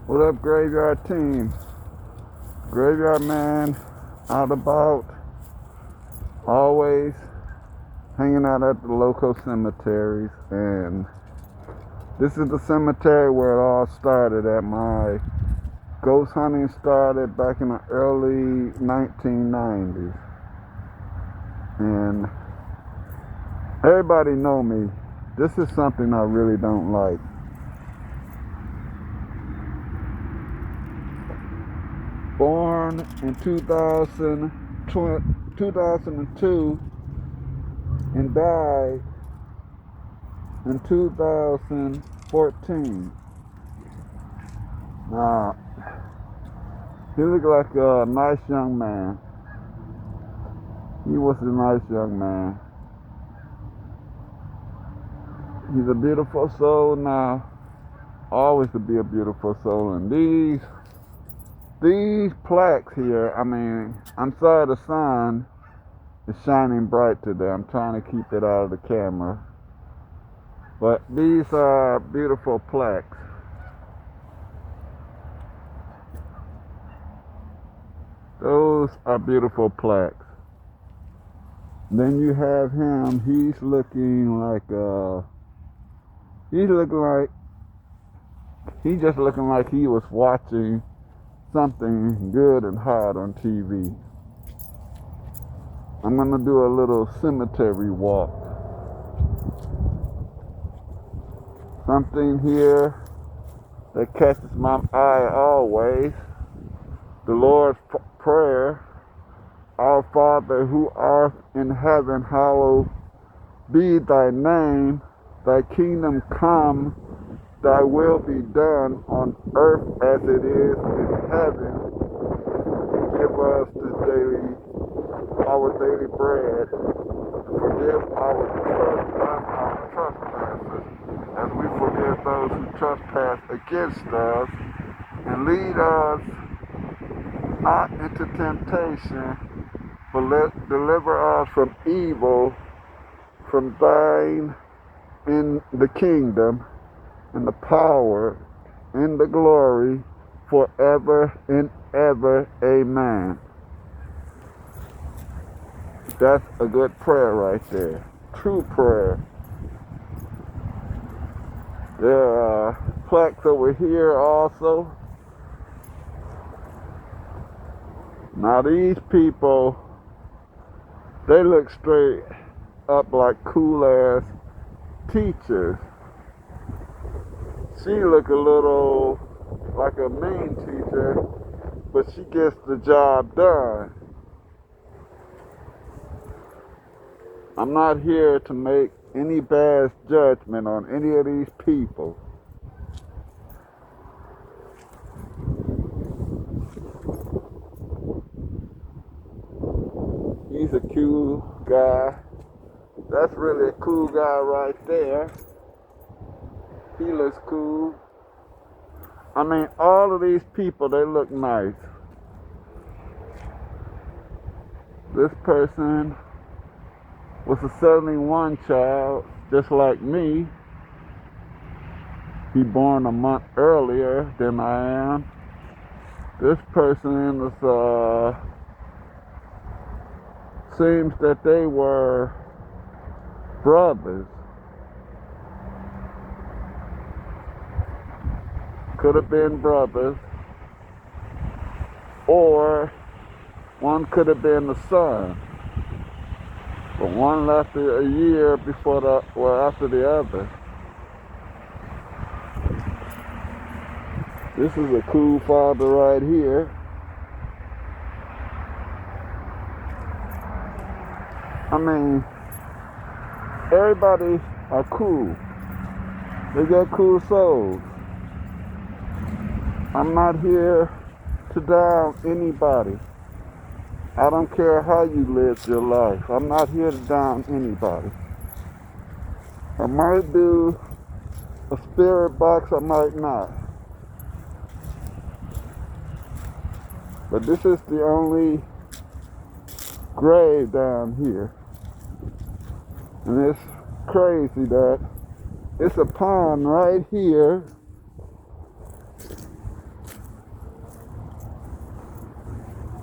What up, graveyard team? Graveyard man, out about, always hanging out at the local cemeteries. And this is the cemetery where it all started at. My ghost hunting started back in the early 1990s. And everybody know me. This is something I really don't like. Born in 2002 and died in 2014. Now, he looked like a nice young man. He was a nice young man. He's a beautiful soul now. Always to be a beautiful soul. And these plaques here, I'm sorry the sun is shining bright today. I'm trying to keep it out of the camera. But these are beautiful plaques. Those are beautiful plaques. Then you have him, he's looking like he was watching something good and hard on TV. I'm gonna do a little cemetery walk. Something here that catches my eye always. The Lord's Prayer. Our Father who art in heaven, hallowed be thy name. Thy kingdom come, thy will be done on earth as it is in heaven. Give us our daily bread. Forgive our trespasses, as we forgive those who trespass against us. And lead us not into temptation, but deliver us from evil. From thine in the kingdom, and the power, and the glory, forever and ever. Amen. That's a good prayer right there. True prayer. There are plaques over here also. Now these people, they look straight up like cool ass teachers. She look a little like a mean teacher, but she gets the job done. I'm not here to make any bad judgment on any of these people. He's a cool guy. That's really a cool guy right there. He looks cool. All of these people, they look nice. This person was a 71 child, just like me. He born a month earlier than I am. This person is, seems that they were brothers. Could have been brothers, or one could have been the son, but one left a year after the other. This is a cool father right here. Everybody are cool. They got cool souls. I'm not here to down anybody. I don't care how you lived your life. I'm not here to down anybody. I might do a spirit box, I might not. But this is the only grave down here. And it's crazy that it's a pond right here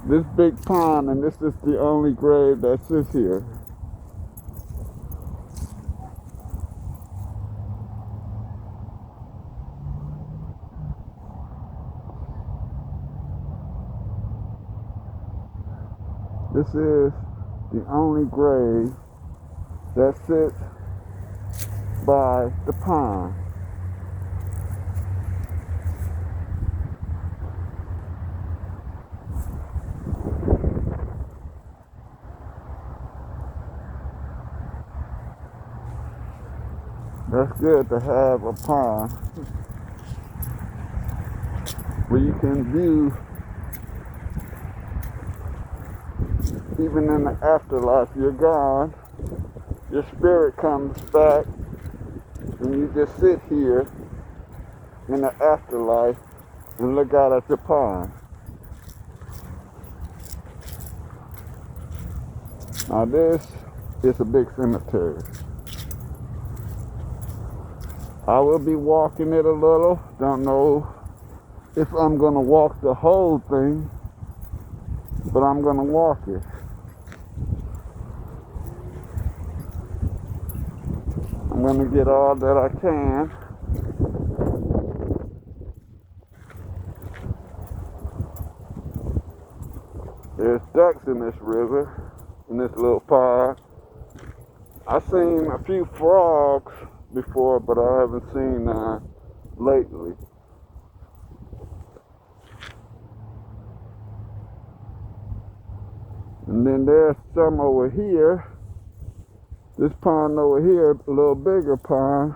this big pond, and this is the only grave that sits here. This is the only grave that sits by the pond. That's good to have a pond where you can view, even in the afterlife, you're gone, your spirit comes back, and you just sit here in the afterlife and look out at the pond. Now this is a big cemetery. I will be walking it a little. Don't know if I'm gonna walk the whole thing, but I'm gonna walk it. I'm gonna get all that I can. There's ducks in this river, in this little pond. I've seen a few frogs before, but I haven't seen lately. And then there's some over here. This pond over here, a little bigger pond.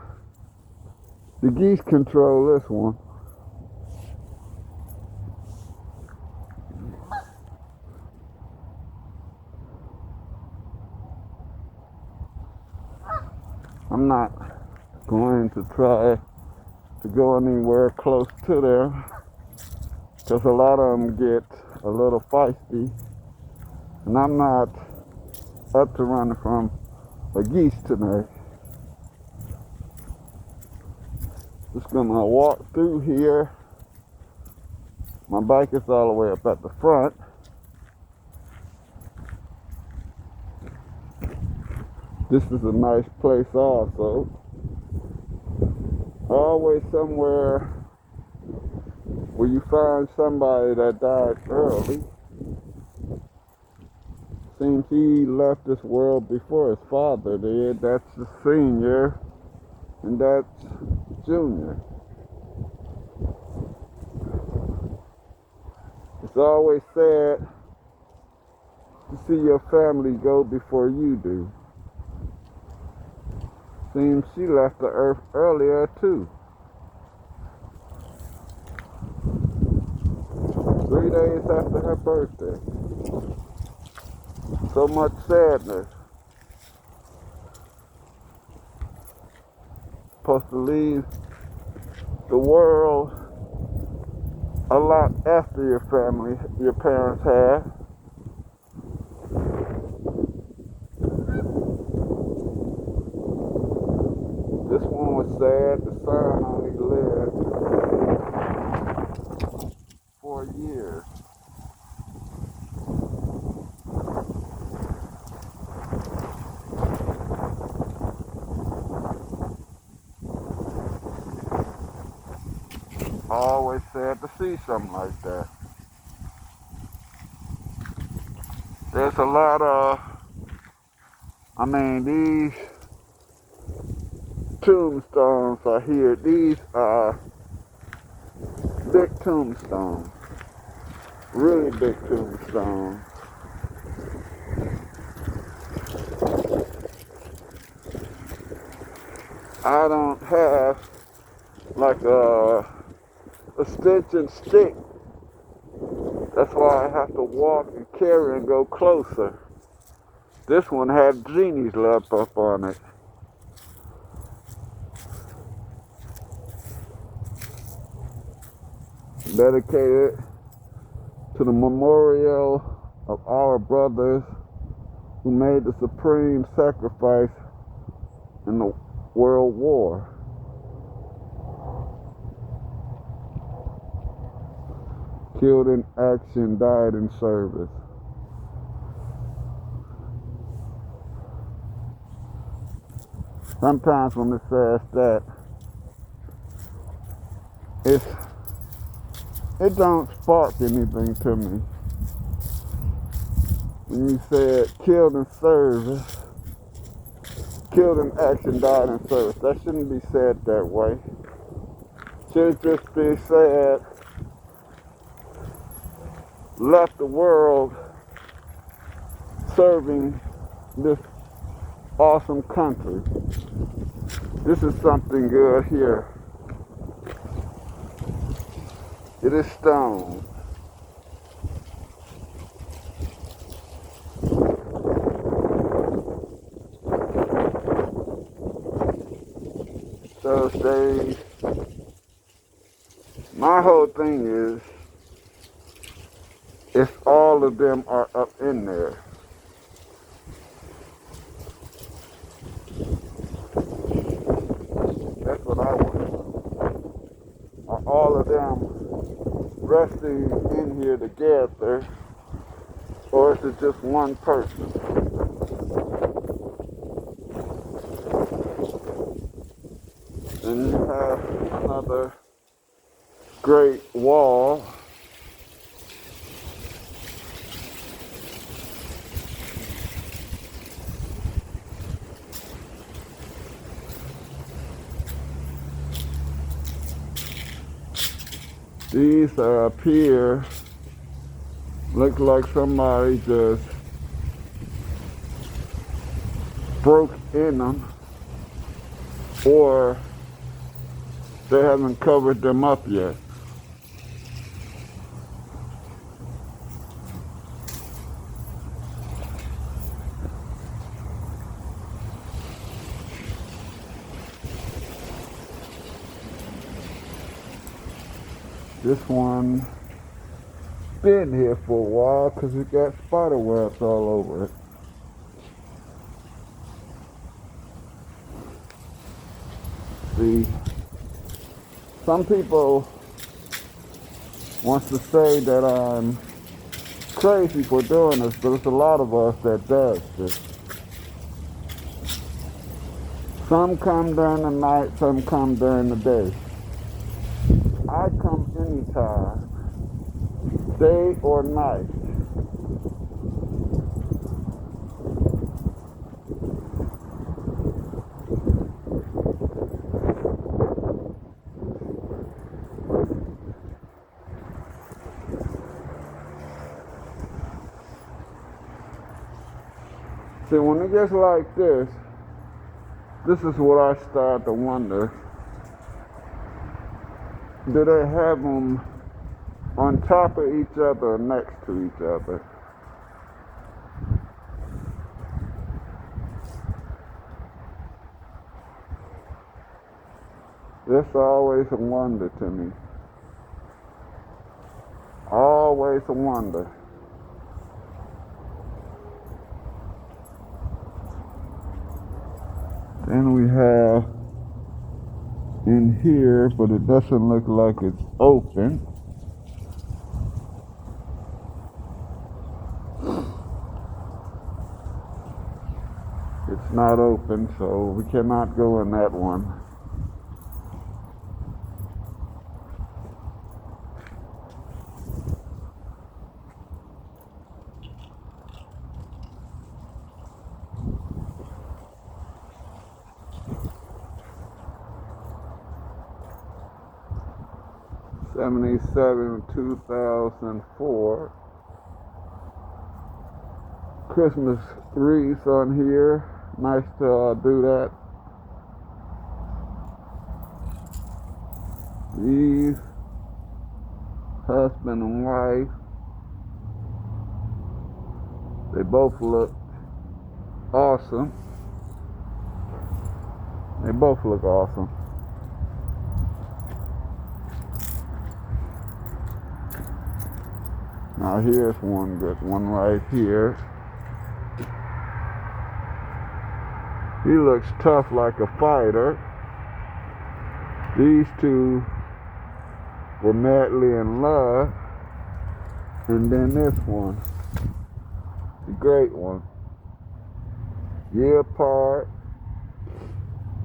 The geese control this one. I'm not going to try to go anywhere close to there, because a lot of them get a little feisty, and I'm not up to running from a geese tonight. Just gonna walk through here. My bike is all the way up at the front. This is a nice place also. Always somewhere where you find somebody that died early. Seems he left this world before his father did. That's the senior, and that's junior. It's always sad to see your family go before you do. Seems she left the earth earlier too. 3 days after her birthday. So much sadness. Supposed to leave the world a lot after your family, your parents have. This one was sad. The son only lived 4 years. Always sad to see something like that. There's a lot of, these tombstones are here. These are big tombstones. Really big tombstones. I don't have like a extension stick. That's why I have to walk and carry and go closer. This one had genies left up on it. Dedicated to the memorial of our brothers who made the supreme sacrifice in the World War. killed in action, died in service. Sometimes when it says that, it don't spark anything to me. When you said killed in service, killed in action, died in service, that shouldn't be said that way. Should just be said, left the world serving this awesome country. This is something good here. It is stone. Thursdays. My whole thing is, if all of them are up in there. That's what I want to know. Are all of them resting in here together, or is it just one person? And you have another great wall. These are up here. Looks like somebody just broke in them, or they haven't covered them up yet. This one been here for a while because it got spider webs all over it. See, some people want to say that I'm crazy for doing this, but it's a lot of us that does this. Some come during the night, some come during the day. I come anytime, day or night. See, when it gets like this is what I start to wonder. Do they have them on top of each other or next to each other? That's always a wonder to me. Always a wonder. Then we have in here, but it doesn't look like it's open. It's not open, so we cannot go in that one. '77, 2004. Christmas wreaths on here. Nice to do that. These, husband and wife, they both look awesome. They both look awesome. Now here's one good one right here. He looks tough like a fighter. These two were madly in love. And then this one, the great one. Year apart,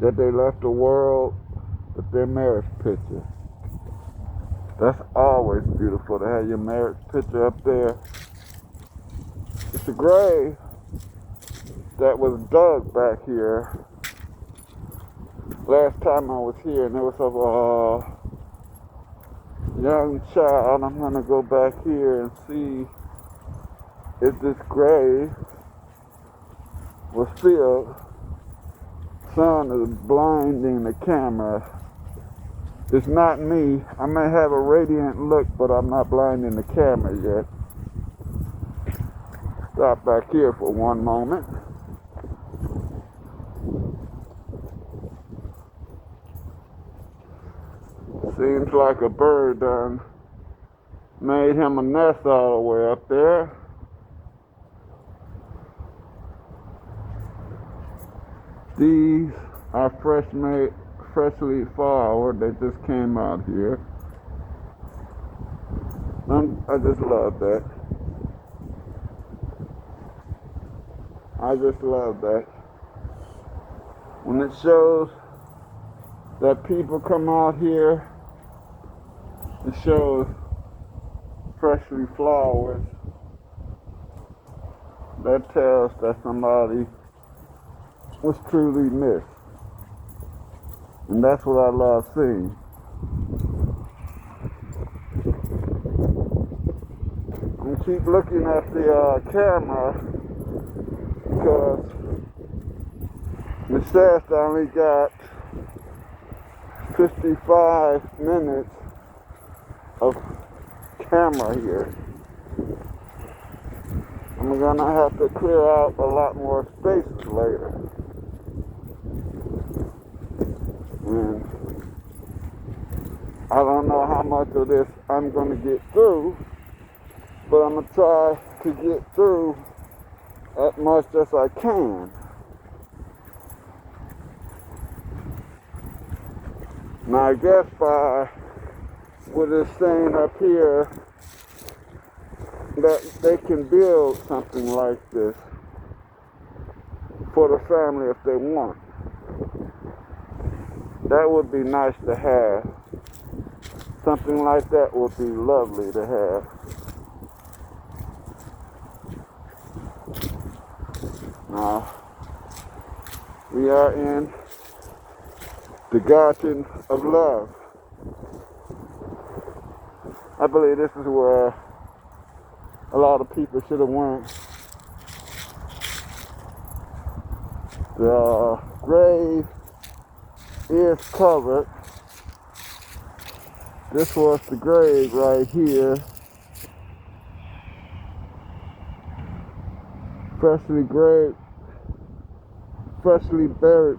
that they left the world with their marriage picture. That's always beautiful to have your marriage picture up there. It's a grave that was dug back here last time I was here, and there was a young child. I'm gonna go back here and see if this grave was filled. Sun is blinding the camera. It's not me. I may have a radiant look, but I'm not blinding the camera yet. Stop back here for one moment. Seems like a bird done made him a nest all the way up there. These are freshly flowered. They just came out here. I just love that. I just love that. When it shows that people come out here, it shows freshly flowered. That tells that somebody was truly missed. And that's what I love seeing. I'm gonna keep looking at the camera because it says I only got 55 minutes of camera here. I'm gonna have to clear out a lot more spaces later. And I don't know how much of this I'm gonna get through, but I'm gonna try to get through as much as I can. Now I guess by with this saying up here that they can build something like this for the family if they want. That would be nice to have. Something like that would be lovely to have. Now, we are in the Garden of Love. I believe this is where a lot of people should have went. The grave is covered. This was the grave right here. Freshly buried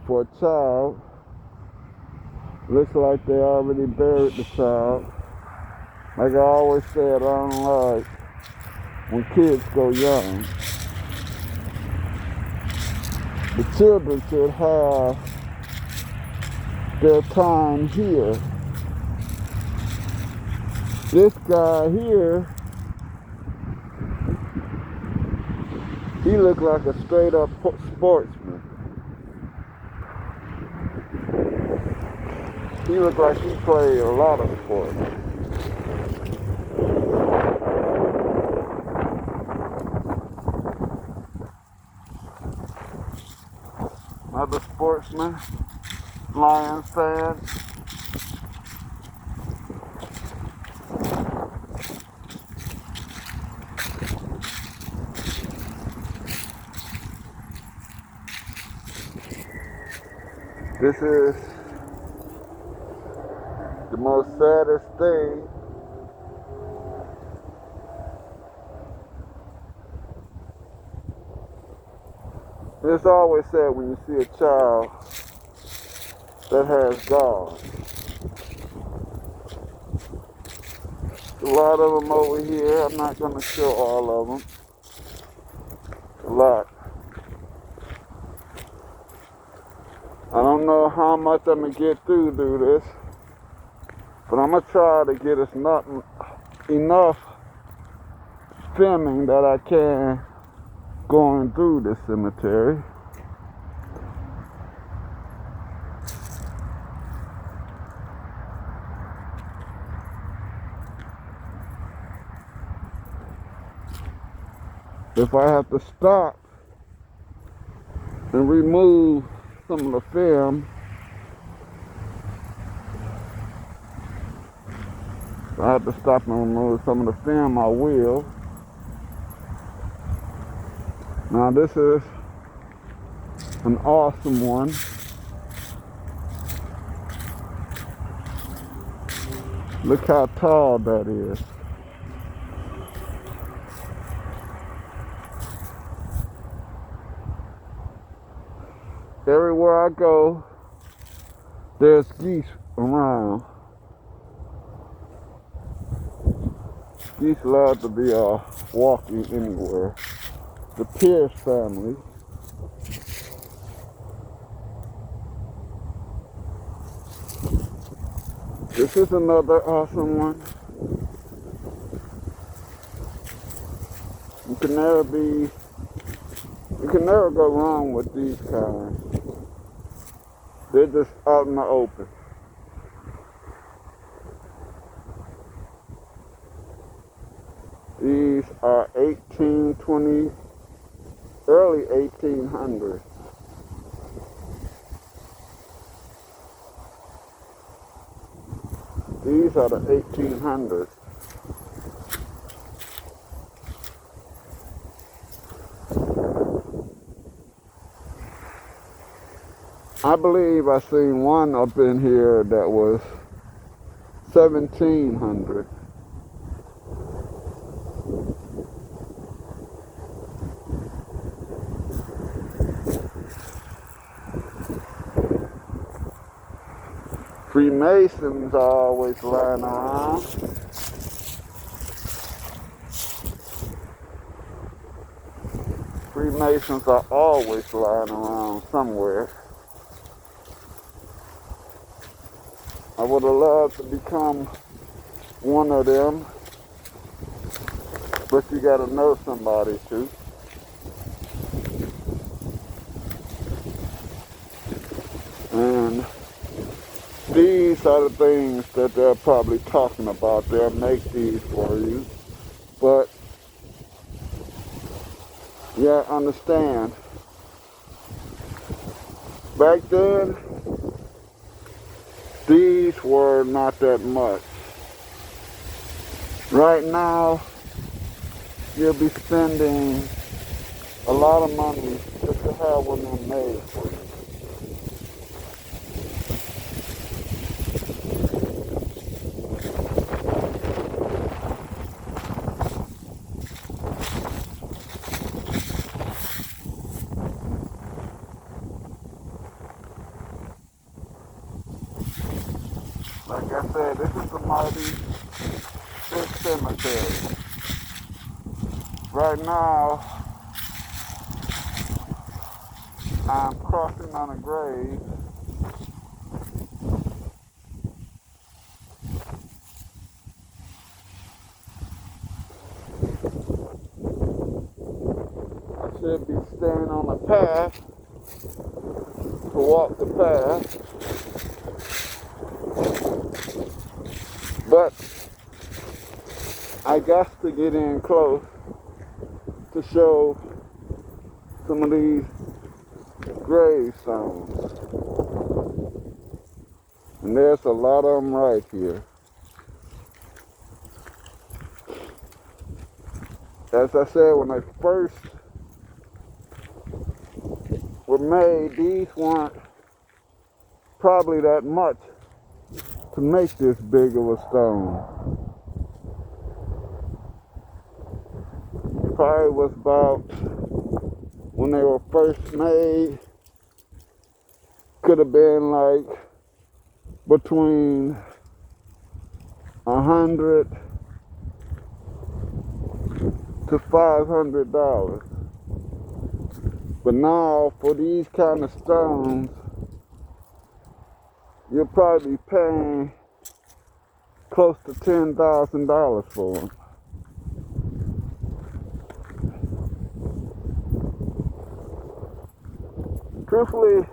for a child. Looks like they already buried the child. Like I always said, I don't like when kids go young. The children should have their time here. This guy here, he looked like a straight up sportsman. He looked like he played a lot of sports. Another sportsman, Lions fan. This is the most saddest thing. It's always sad when you see a child that has God. A lot of them over here. I'm not going to show all of them. A lot. I don't know how much I'm going to get through this, but I'm going to try to get us enough filming that I can going through this cemetery. If I have to stop and remove some of the film, if I have to stop and remove some of the film, I will. Now this is an awesome one. Look how tall that is. Everywhere I go, there's geese around. Geese love to be walking anywhere. The Pierce family. This is another awesome one. You can never go wrong with these kinds. They're just out in the open. These are 1820, early 1800s. These are the 1800s. I believe I seen one up in here that was 1700. Freemasons are always lying around. Freemasons are always lying around somewhere. I would have loved to become one of them, but you gotta know somebody too. And these are the things that they're probably talking about. They'll make these for you. But, yeah, understand. Back then, these were not that much. Right now, you'll be spending a lot of money just to have one of them made for you. Like I said, this is a mighty big cemetery. Right now, I'm crossing on a grave. I should be staying on the path to walk the path. But I got to get in close to show some of these gravestones. And there's a lot of them right here. As I said, when they first were made, these weren't probably that much to make this big of a stone. Probably was about, when they were first made, could have been like between $100 to $500. But now, for these kind of stones, you'll probably be paying close to $10,000 for them. Truthfully,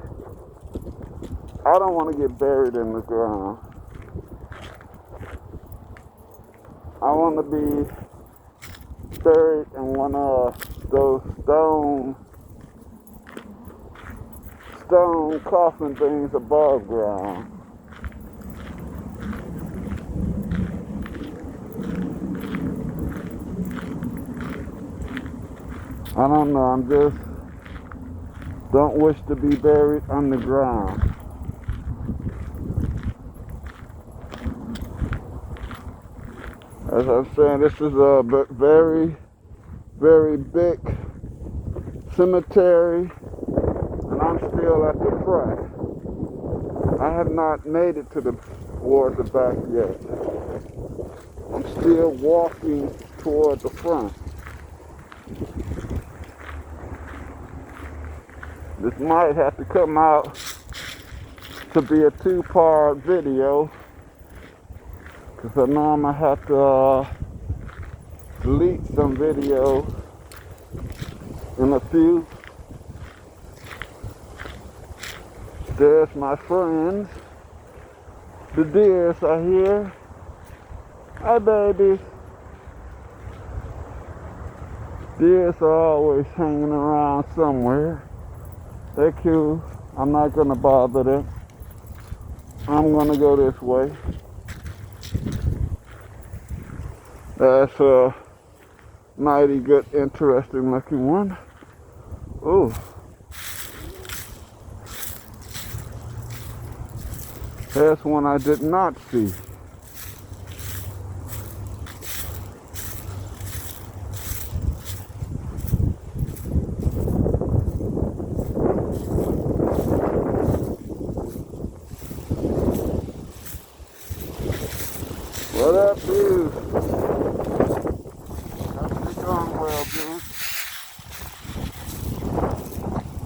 I don't want to get buried in the ground. I want to be buried in one of those stone coffin things above ground. I don't know, I'm just don't wish to be buried underground. As I'm saying, this is a very, very big cemetery, and I'm still at the front. I have not made it toward the back yet. I'm still walking toward the front. This might have to come out to be a two-part video, because I know I'm going to have to delete some video in a few. There's my friends. The deers are here. Hi, babies. Deers are always hanging around somewhere. They're cute. I'm not going to bother them. I'm going to go this way. That's a mighty good, interesting looking one. Ooh. There's one I did not see. What up, dude? How's it going, well, dude?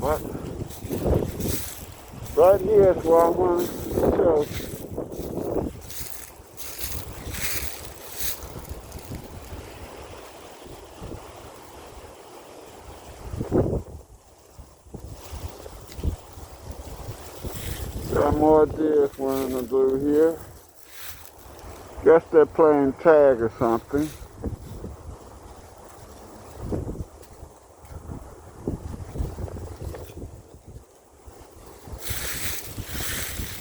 What? Right here is where I wanted to show. There are more deer running through here. Guess they're playing tag or something.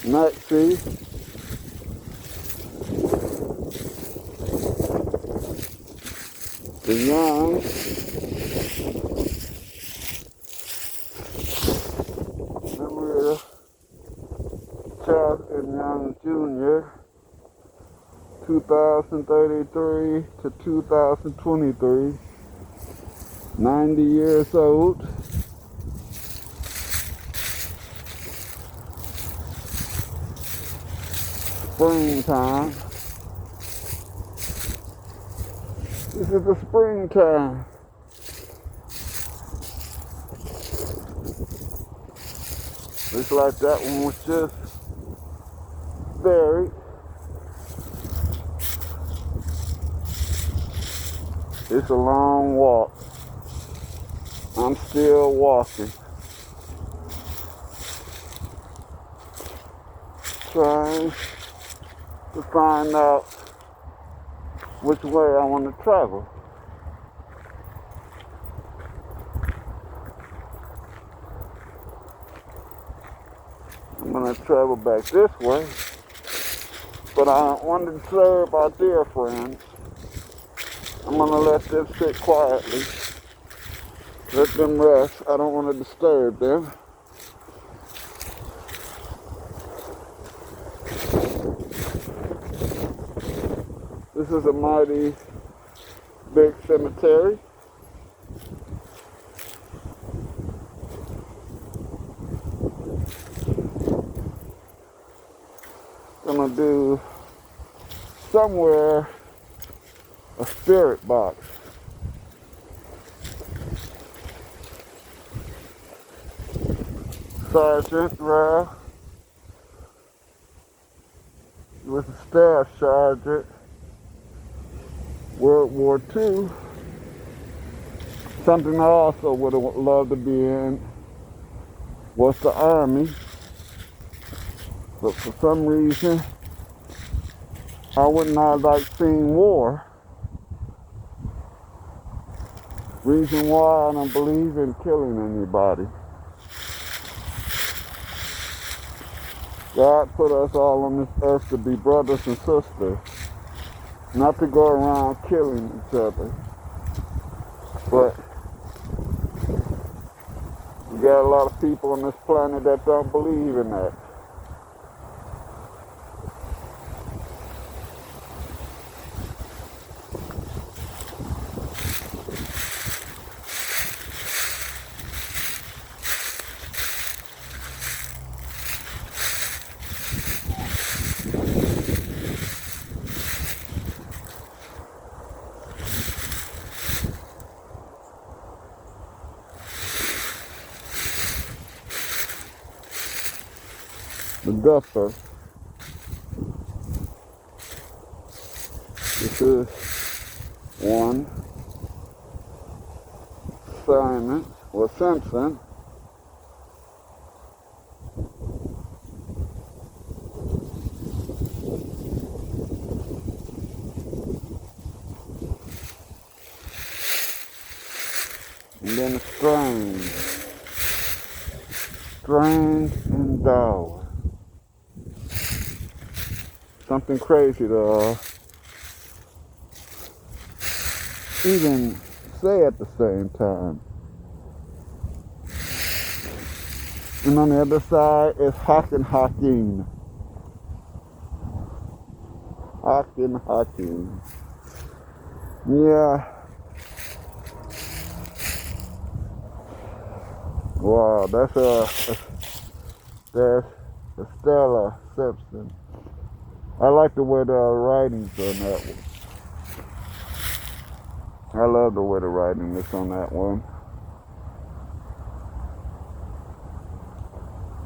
Night see. The young. Remember Charles and Young Jr. 2033 to 2023. 90 years old. Springtime. This is the springtime. Looks like that one was just buried. It's a long walk. I'm still walking. Trying to find out which way I want to travel. I'm going to travel back this way, but I want to disturb our dear friends. I'm going to let them sit quietly, let them rest. I don't want to disturb them. This is a mighty big cemetery. Gonna do somewhere a spirit box. Sergeant Ralph was a staff sergeant. World War II. Something I also would have loved to be in. was the Army, but for some reason I would not like seeing war. Reason why I don't believe in killing anybody. God put us all on this earth to be brothers and sisters, not to go around killing each other. But you got a lot of people on this planet that don't believe in that. The gutter. This is one Simpson. And then Strange and Dawes. Something crazy to even say at the same time. And on the other side is Hakim. Hakim. Yeah. Wow, that's Estella Simpson. I like the way the writing's on that one. I love the way the writing is on that one.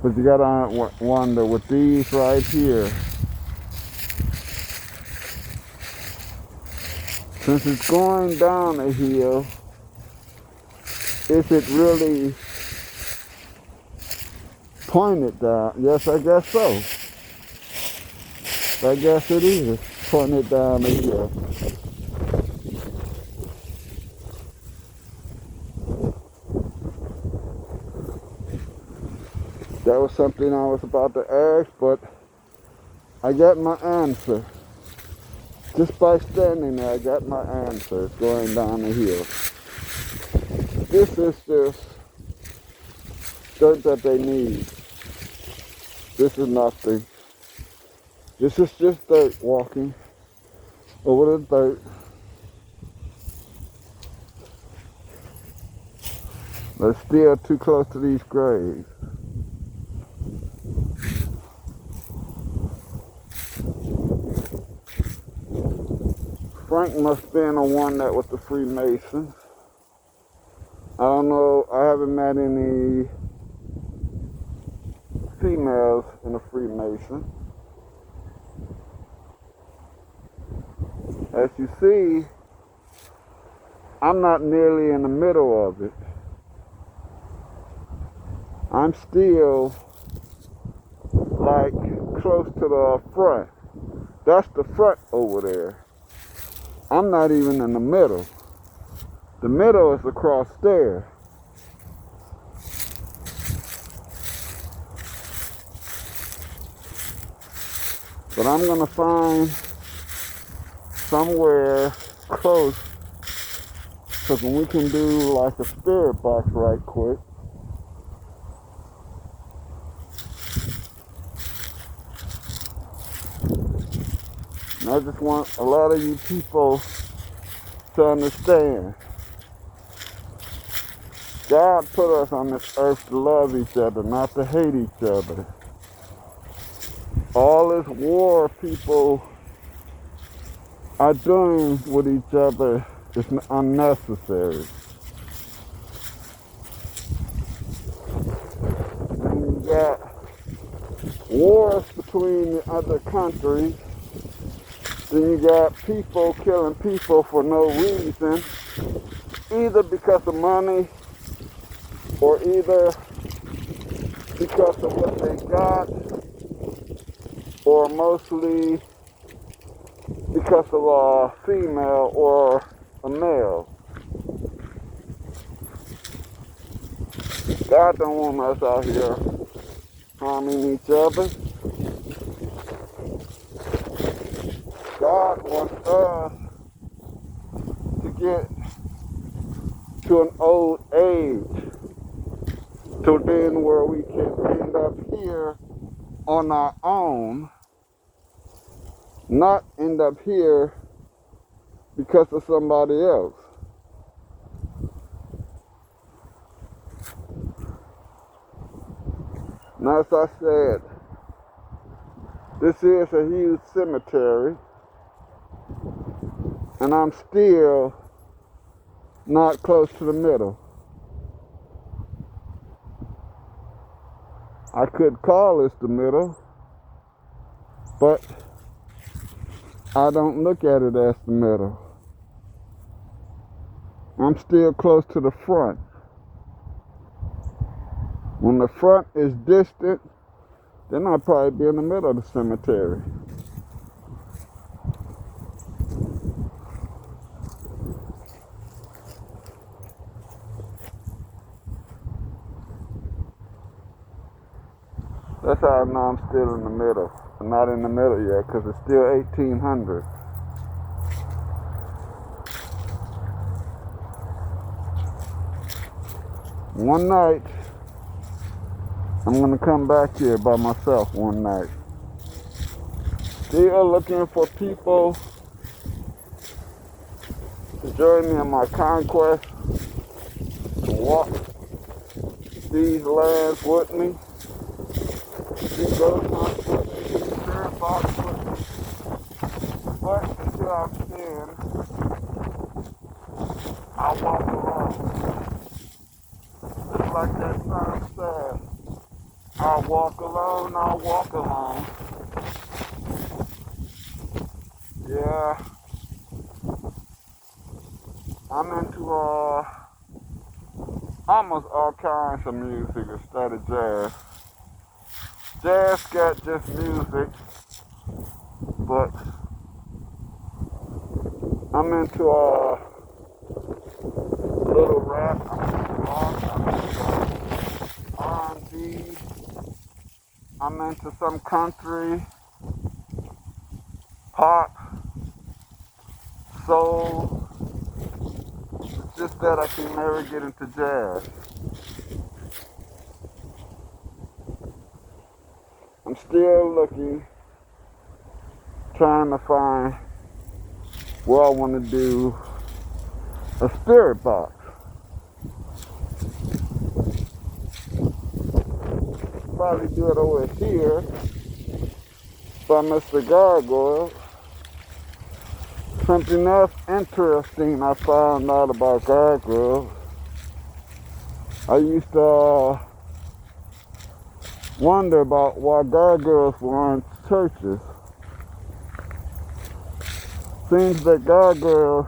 But you gotta wonder with these right here, since it's going down a hill, is it really pointed down? Yes, I guess so. I guess it is pointed down the hill. That was something I was about to ask, but I got my answer. Just by standing there, I got my answer. It's going down the hill. This is just dirt that they need. This is nothing. This is just dirt walking over the dirt. They're still too close to these graves. Frank must have been the one that was the Freemason. I don't know, I haven't met any females in a Freemason. As you see, I'm not nearly in the middle of it. I'm still like close to the front. That's the front over there. I'm not even in the middle. The middle is across there. But I'm gonna find somewhere close, because when we can do like a spirit box right quick. And I just want a lot of you people to understand. God put us on this earth to love each other, not to hate each other. All this war people are doing with each other is unnecessary. And you got wars between the other countries. Then you got people killing people for no reason, either because of money or either because of what they got, or mostly because of a female or a male. God don't want us out here harming each other. God wants us to get to an old age, to then where we can end up here on our own, not end up here because of somebody else. Now, as I said, this is a huge cemetery, and I'm still not close to the middle. I could call this the middle, but I don't look at it as the middle. I'm still close to the front. When the front is distant, then I'll probably be in the middle of the cemetery. That's how I know I'm still in the middle. I'm not in the middle yet because it's still 1800. One night, I'm going to come back here by myself one night. Still looking for people to join me in my conquest, to walk these lands with me, see those hunts with me, spirit box with me. But until I'm in, I walk alone. Just like that song said, I'll walk alone, I'll walk alone. Yeah, I'm into almost all kinds of music instead of jazz. Jazz got just music, but I'm into little rap, I'm into rock, I'm into R&B, I'm into some country, pop, soul. It's just that I can never get into jazz. I'm still looking, trying to find where I want to do a spirit box. Probably do it over here by Mr. Gargoyle. Something else interesting I found out about gargoyles. I used to wonder about why gargoyles were in churches. Seems that gargoyles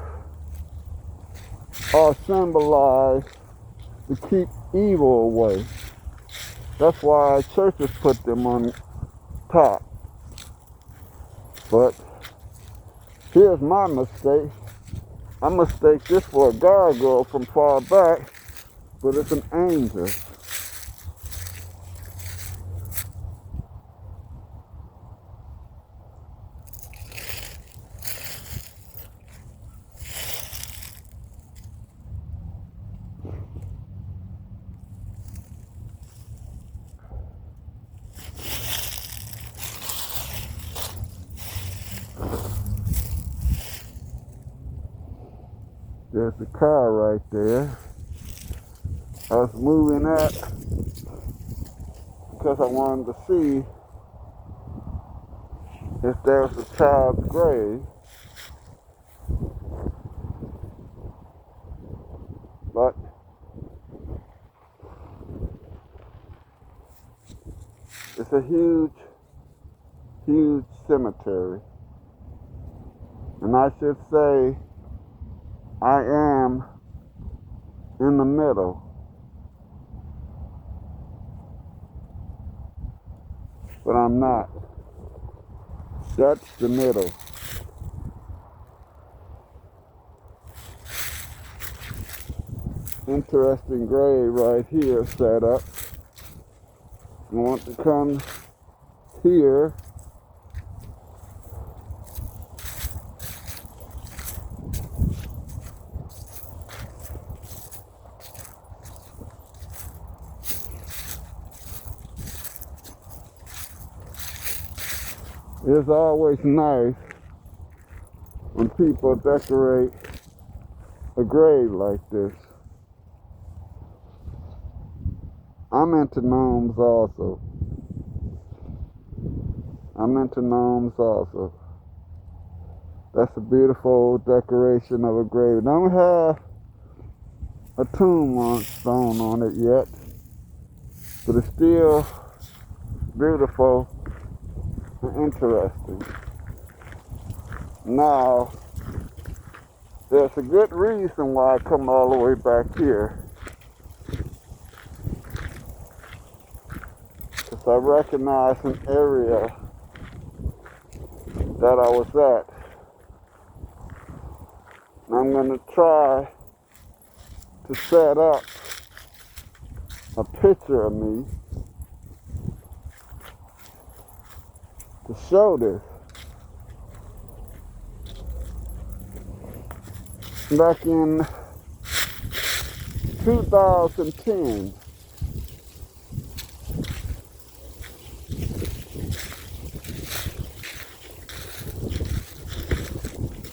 are symbolized to keep evil away. That's why churches put them on top. But here's my mistake. I mistake this for a gargoyle from far back, but it's an angel. There's the car right there. I was moving that because I wanted to see if there was a child's grave. But it's a huge, huge cemetery. And I should say I am in the middle. but I'm not. That's the middle. Interesting grave right here set up. I want to come here. It's always nice when people decorate a grave like this. I'm into gnomes also. That's a beautiful decoration of a grave. Don't have a tombstone on it yet, but it's still beautiful and interesting. Now, there's a good reason why I come all the way back here. Because I recognize an area that I was at. And I'm going to try to set up a picture of me to show this. Back in 2010,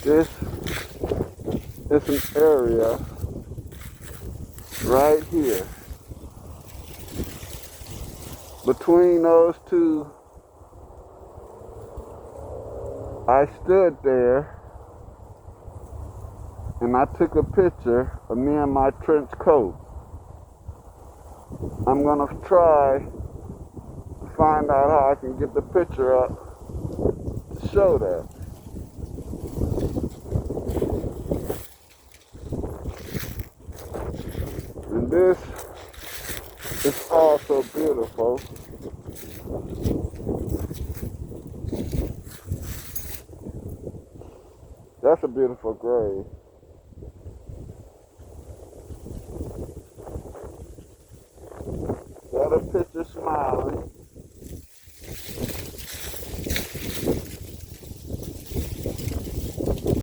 this is an area right here. Between those two, I stood there and I took a picture of me in my trench coat. I'm gonna try to find out how I can get the picture up to show that. And this is also beautiful. That's a beautiful grave.